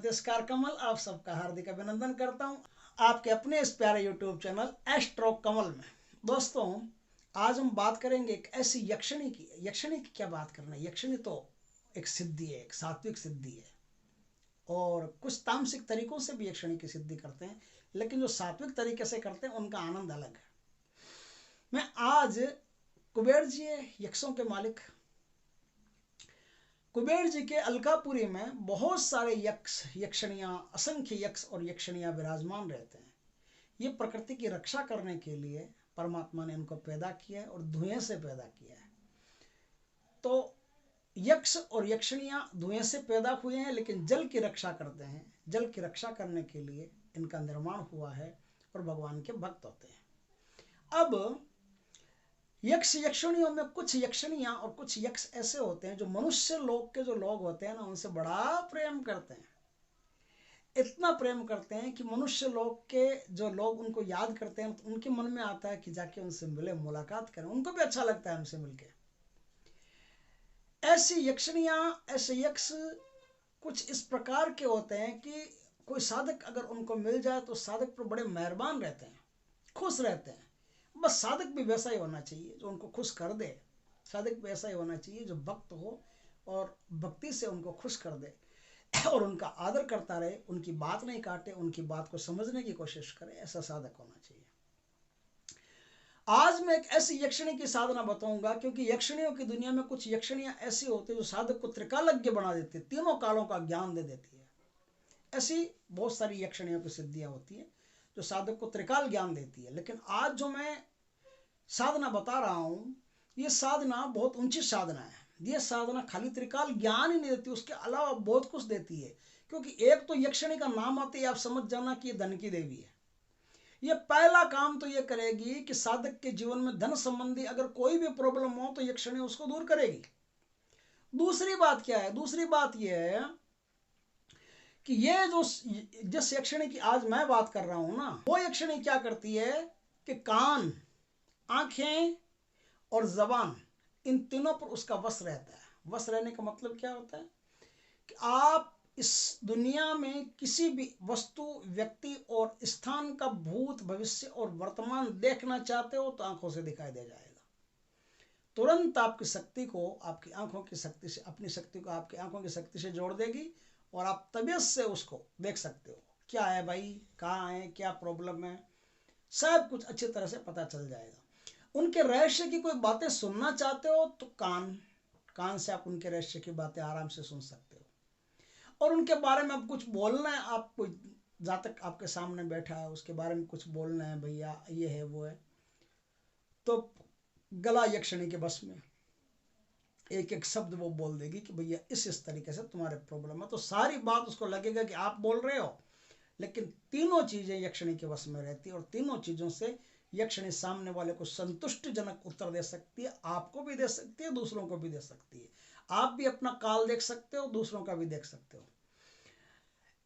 ज्योतिषकार कमल आप सबका हार्दिक अभिनंदन करता हूं आपके अपने इस प्यारे यूट्यूब चैनल एस्ट्रो कमल में। दोस्तों, आज हम बात करेंगे एक ऐसी यक्षिणी की। यक्षिणी की क्या बात करना है, यक्षिणी तो एक सिद्धि है, एक सात्विक सिद्धि है और कुछ तामसिक तरीकों से भी यक्षिणी की सिद्धि करते हैं, लेकिन जो सात्विक तरीके से करते हैं उनका आनंद अलग है। मैं आज कुबेर जी यक्षों के मालिक, कुबेर जी के अलकापुरी में बहुत सारे यक्ष यक्षिणियाँ, असंख्य यक्ष और यक्षिणियाँ विराजमान रहते हैं। ये प्रकृति की रक्षा करने के लिए परमात्मा ने इनको पैदा किया है और धुएं से पैदा किया है। तो यक्ष और यक्षिणियाँ धुएं से पैदा हुए हैं, लेकिन जल की रक्षा करते हैं। जल की रक्षा करने के लिए इनका निर्माण हुआ है और भगवान के भक्त होते हैं। अब यक्ष यक्षिणियों में कुछ यक्षिणियाँ और कुछ यक्ष ऐसे होते हैं जो मनुष्य लोक के जो लोग होते हैं ना, उनसे बड़ा प्रेम करते हैं। इतना प्रेम करते हैं कि मनुष्य लोक के जो लोग उनको याद करते हैं तो उनके मन में आता है कि जाके उनसे मिले, मुलाकात करें। उनको भी अच्छा लगता है उनसे मिलके। ऐसी यक्षिणियाँ, ऐसे यक्ष कुछ इस प्रकार के होते हैं कि कोई साधक अगर उनको मिल जाए तो साधक पर बड़े मेहरबान रहते हैं, खुश रहते हैं। बस साधक भी वैसा ही होना चाहिए जो उनको खुश कर दे। साधक भी ऐसा ही होना चाहिए जो भक्त हो और भक्ति से उनको खुश कर दे और उनका आदर करता रहे, उनकी बात नहीं काटे, उनकी बात को समझने की कोशिश करे। ऐसा साधक होना चाहिए। आज मैं एक ऐसी यक्षिणी की साधना बताऊंगा, क्योंकि यक्षिणियों की दुनिया में कुछ यक्षिणियां ऐसी होती है जो साधक को त्रिकालज्ञ बना देती है, तीनों कालों का ज्ञान दे देती है। ऐसी बहुत सारी यक्षिणियों की सिद्धियां होती है जो साधक को त्रिकाल ज्ञान देती है। लेकिन आज जो मैं साधना बता रहा हूँ, ये साधना बहुत ऊंची साधना है। ये साधना खाली त्रिकाल ज्ञान ही नहीं देती, उसके अलावा बहुत कुछ देती है। क्योंकि एक तो यक्षिणी का नाम आते ही आप समझ जाना कि ये धन की देवी है। ये पहला काम तो ये करेगी कि साधक के जीवन में धन संबंधी अगर कोई भी प्रॉब्लम हो तो यक्षिणी उसको दूर करेगी। दूसरी बात क्या है? दूसरी बात ये है कि ये जो जिस यक्षिणी की आज मैं बात कर रहा हूं ना, वो यक्षिणी क्या करती है कि कान, आंखें और जबान, इन तीनों पर उसका वश रहता है। वश रहने का मतलब क्या होता है कि आप इस दुनिया में किसी भी वस्तु, व्यक्ति और स्थान का भूत, भविष्य और वर्तमान देखना चाहते हो तो आंखों से दिखाई दे जाएगा। तुरंत आपकी शक्ति को, आपकी आंखों की शक्ति से, अपनी शक्ति को आपकी आंखों की शक्ति से जोड़ देगी और आप तबीयत से उसको देख सकते हो। क्या है भाई, कहाँ है, क्या प्रॉब्लम है, सब कुछ अच्छी तरह से पता चल जाएगा। उनके रहस्य की कोई बातें सुनना चाहते हो तो कान से आप उनके रहस्य की बातें आराम से सुन सकते हो। और उनके बारे में अब कुछ बोलना है, आप कोई जातक आपके सामने बैठा है, उसके बारे में कुछ बोलना है, भैया ये है वो है, तो गला यक्षिणी के बस में, एक एक शब्द वो बोल देगी कि भैया इस तरीके से तुम्हारे प्रॉब्लम है। तो सारी बात उसको लगेगा कि आप बोल रहे हो, लेकिन तीनों चीजें यक्षिणी के वश में रहती है और तीनों चीजों से यक्षिणी सामने वाले को संतुष्टिजनक उत्तर दे सकती है। आपको भी दे सकती है, दूसरों को भी दे सकती है। आप भी अपना काल देख सकते हो, दूसरों का भी देख सकते हो।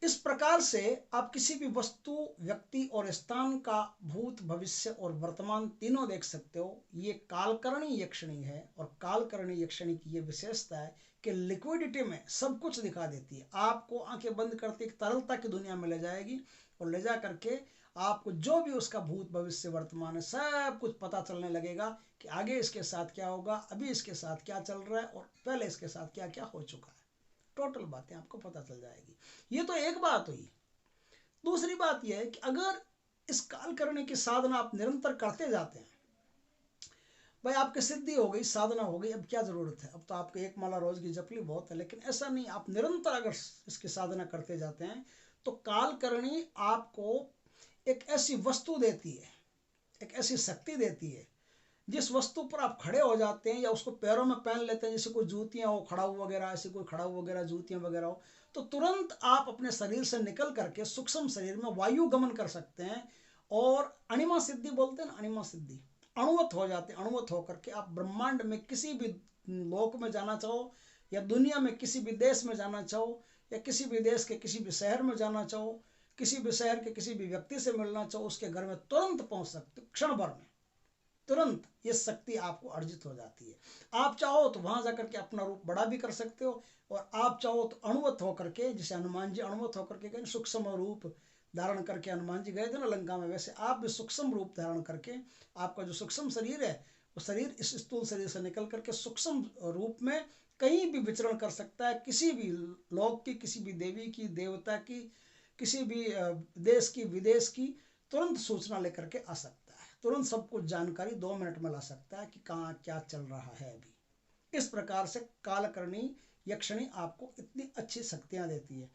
इस प्रकार से आप किसी भी वस्तु, व्यक्ति और स्थान का भूत, भविष्य और वर्तमान तीनों देख सकते हो। ये कालकर्णी यक्षिणी है और कालकर्णी यक्षिणी की ये विशेषता है कि लिक्विडिटी में सब कुछ दिखा देती है। आपको आंखें बंद करते एक तरलता की दुनिया में ले जाएगी और ले जा करके आपको जो भी उसका भूत, भविष्य, वर्तमान है, सब कुछ पता चलने लगेगा कि आगे इसके साथ क्या होगा, अभी इसके साथ क्या चल रहा है और पहले इसके साथ क्या क्या हो चुका है। टोटल बातें आपको पता चल जाएगी। ये तो एक बात हुई। दूसरी बात यह है कि अगर इस काल करने की साधना आप निरंतर करते जाते हैं, भाई आपकी सिद्धि हो गई, साधना हो गई, अब क्या जरूरत है, अब तो आपको एक माला रोज की जपली बहुत है। लेकिन ऐसा नहीं, आप निरंतर अगर इसकी साधना करते जाते हैं तो काल करणी आपको एक ऐसी वस्तु देती है, एक ऐसी शक्ति देती है जिस वस्तु पर आप खड़े हो जाते हैं या उसको पैरों में पहन लेते हैं, जैसे कोई जूतियां हो, खड़ाऊ वगैरह, ऐसे कोई खड़ाऊ वगैरह, जूतियां वगैरह हो, तो तुरंत आप अपने शरीर से निकल करके सूक्ष्म शरीर में वायु गमन कर सकते हैं। और अणिमा सिद्धि बोलते हैं ना, अणिमा सिद्धि, अणुवत हो जाते हैं। अणुवत होकर के आप ब्रह्मांड में किसी भी लोक में जाना चाहो या दुनिया में किसी भी देश में जाना चाहो या किसी भी देश के किसी भी शहर में जाना चाहो, किसी भी शहर के किसी भी व्यक्ति से मिलना चाहो, उसके घर में तुरंत पहुंच सकते हो, क्षण भर में। तुरंत ये शक्ति आपको अर्जित हो जाती है। आप चाहो तो वहां जाकर के अपना रूप बड़ा भी कर सकते हो, और आप चाहो तो अणुवत होकर के, जैसे हनुमान जी अणुवत होकर के गए, सूक्ष्म रूप धारण करके हनुमान जी गए थे ना लंका में, वैसे आप भी सूक्ष्म रूप धारण करके, आपका जो सूक्ष्म शरीर है वो शरीर इस स्थूल शरीर से निकल करके सूक्ष्म रूप में कहीं भी विचरण कर सकता है। किसी भी लोक की, किसी भी देवी की, देवता की, किसी भी देश की, विदेश की तुरंत सूचना लेकर के आ सकता है। तुरंत सब कुछ जानकारी 2 मिनट में ला सकता है कि कहाँ क्या चल रहा है अभी। इस प्रकार से कालकर्णी यक्षिणी आपको इतनी अच्छी शक्तियां देती है।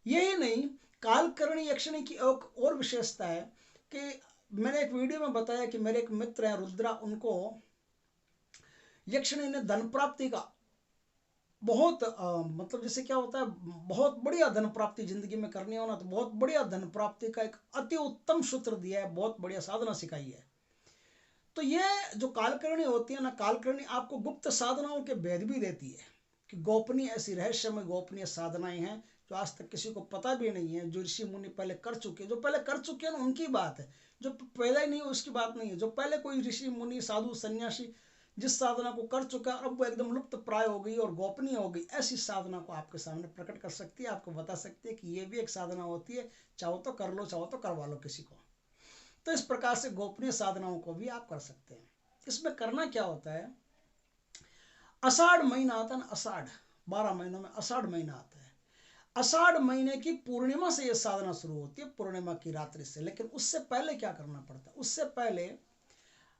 यही नहीं, कालकर्णी यक्षिणी की एक और विशेषता है कि मैंने एक वीडियो में बताया कि मेरे एक मित्र हैं रुद्रा, उनको यक्षिणी ने धन प्राप्ति का बहुत मतलब जैसे क्या होता है, बहुत बढ़िया धन प्राप्ति जिंदगी में करनी हो ना, तो बहुत बढ़िया धन प्राप्ति का एक अति उत्तम सूत्र दिया है, बहुत बढ़िया साधना सिखाई है। तो ये जो कालकर्णी होती है ना, कालकर्णी आपको गुप्त साधनाओं के भेद भी देती है कि गोपनीय ऐसी रहस्यमय गोपनीय साधनाएं हैं जो आज तक किसी को पता भी नहीं है, जो ऋषि मुनि पहले कर चुके हैं। जो पहले कर चुके हैं ना उनकी बात है, जो पहले ही नहीं है उसकी बात नहीं है। जो पहले कोई ऋषि मुनि साधु सन्यासी जिस साधना को कर चुका है, अब वो एकदम लुप्त प्राय हो गई और गोपनीय हो गई, ऐसी साधना को आपके सामने प्रकट कर सकती है, आपको बता सकती है कि ये भी एक साधना होती है, चाहो तो कर लो, चाहो तो करवा लो किसी को। तो इस प्रकार से गोपनीय साधनाओं को भी आप कर सकते हैं। इसमें करना क्या होता है, आषाढ़ महीना आता है ना, आषाढ़ 12 महीनों में आषाढ़ महीना आता है। आषाढ़ महीने की पूर्णिमा से यह साधना शुरू होती है, पूर्णिमा की रात्रि से। लेकिन उससे पहले क्या करना पड़ता है, उससे पहले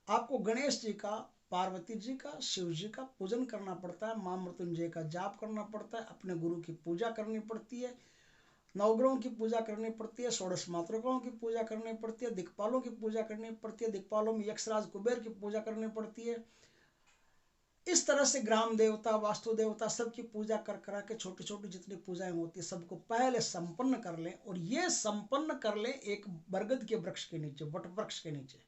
आपको गणेश जी का, पार्वती जी का, शिव जी का पूजन करना पड़ता है, मां मृत्युंजय का जाप करना पड़ता है, अपने गुरु की पूजा करनी पड़ती है, नवग्रहों की पूजा करनी पड़ती है, षोडश मातृकाओं की पूजा करनी पड़ती है, दिक्पालों की पूजा करनी पड़ती है, दिक्पालों में यक्षराज कुबेर की पूजा करनी पड़ती है। इस तरह से ग्राम देवता, वास्तु देवता सबकी पूजा कर करा के छोटी छोटी जितनी पूजाएं होती है सबको पहले संपन्न कर लें। और ये संपन्न कर लें एक बरगद के वृक्ष के नीचे, वट वृक्ष के नीचे,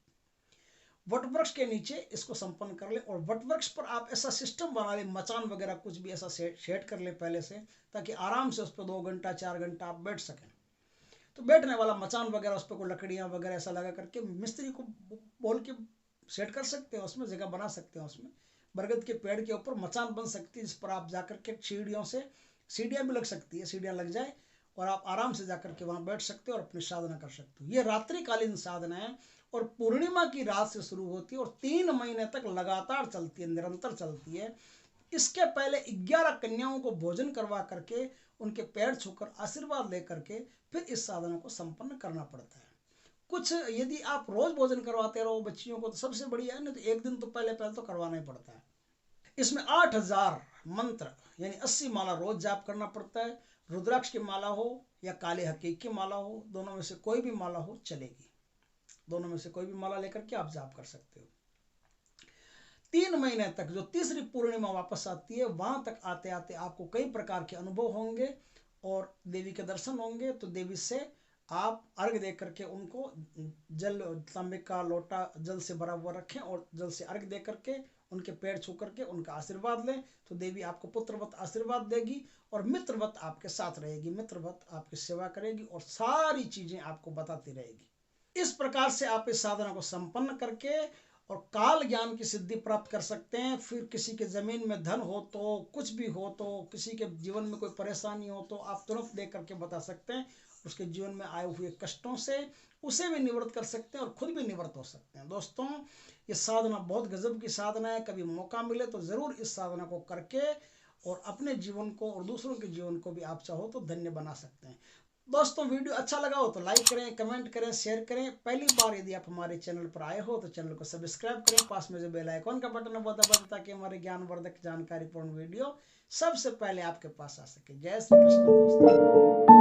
वट वृक्ष के नीचे इसको संपन्न कर ले। और वट वृक्ष पर आप ऐसा सिस्टम बना ले, मचान वगैरह कुछ भी ऐसा सेट कर ले पहले से, ताकि आराम से उस पर 2 घंटा 4 घंटा आप बैठ सकें। तो बैठने वाला मचान वगैरह, उस पर कोई लकड़ियां वगैरह ऐसा लगा करके मिस्त्री को बोल के सेट कर सकते हैं, उसमें जगह बना सकते हैं। उसमें बरगद के पेड़ के ऊपर मचान बन सकती है, जिस पर आप जाकर के सीढ़ियों से, सीढ़ियां भी लग सकती है, सीढ़ियां लग जाए और आप आराम से जाकर के वहां बैठ सकते हो और अपनी साधना कर सकते हो। ये रात्रिकालीन साधना है और पूर्णिमा की रात से शुरू होती है और 3 महीने तक लगातार चलती है, निरंतर चलती है। इसके पहले 11 कन्याओं को भोजन करवा करके, उनके पैर छूकर आशीर्वाद लेकर के फिर इस साधना को संपन्न करना पड़ता है। कुछ यदि आप रोज भोजन करवाते रहो बच्चियों को तो सबसे बढ़िया है, नहीं तो एक दिन तो पहले तो करवाना ही पड़ता है। इसमें 8000 मंत्र यानी 80 माला रोज जाप करना पड़ता है। रुद्राक्ष की माला हो या काले हकीक की माला हो, दोनों में से कोई भी माला हो चलेगी, दोनों में से कोई भी माला लेकर के आप जाप कर सकते हो। 3 महीने तक, जो तीसरी पूर्णिमा वापस आती है, वहां तक आते आते आपको कई प्रकार के अनुभव होंगे और देवी के दर्शन होंगे। तो देवी से आप अर्घ दे करके उनको जल, तांबे का लोटा जल से भरा हुआ रखें और जल से अर्घ दे करके उनके पैर छू करके उनका आशीर्वाद लें। तो देवी आपको पुत्रवत आशीर्वाद देगी और मित्रवत आपके साथ रहेगी, मित्रवत आपकी सेवा करेगी और सारी चीजें आपको बताती रहेगी। इस प्रकार से आप इस साधना को संपन्न करके और काल ज्ञान की सिद्धि प्राप्त कर सकते हैं। फिर किसी के जमीन में धन हो तो, कुछ भी हो तो, किसी के जीवन में कोई परेशानी हो तो आप तुरंत देख करके बता सकते हैं। उसके जीवन में आए हुए कष्टों से उसे भी निवृत्त कर सकते हैं और खुद भी निवृत्त हो सकते हैं। दोस्तों, ये साधना बहुत गजब की साधना है। कभी मौका मिले तो जरूर इस साधना को करके और अपने जीवन को और दूसरों के जीवन को भी आप चाहो तो धन्य बना सकते हैं। दोस्तों, वीडियो अच्छा लगा हो तो लाइक करें, कमेंट करें, शेयर करें। पहली बार यदि आप हमारे चैनल पर आए हो तो चैनल को सब्सक्राइब करें, पास में जो बेल आइकॉन का बटन है वो दबा दें ताकि हमारे ज्ञानवर्धक जानकारीपूर्ण वीडियो सबसे पहले आपके पास आ सके। जय श्री कृष्ण दोस्तों।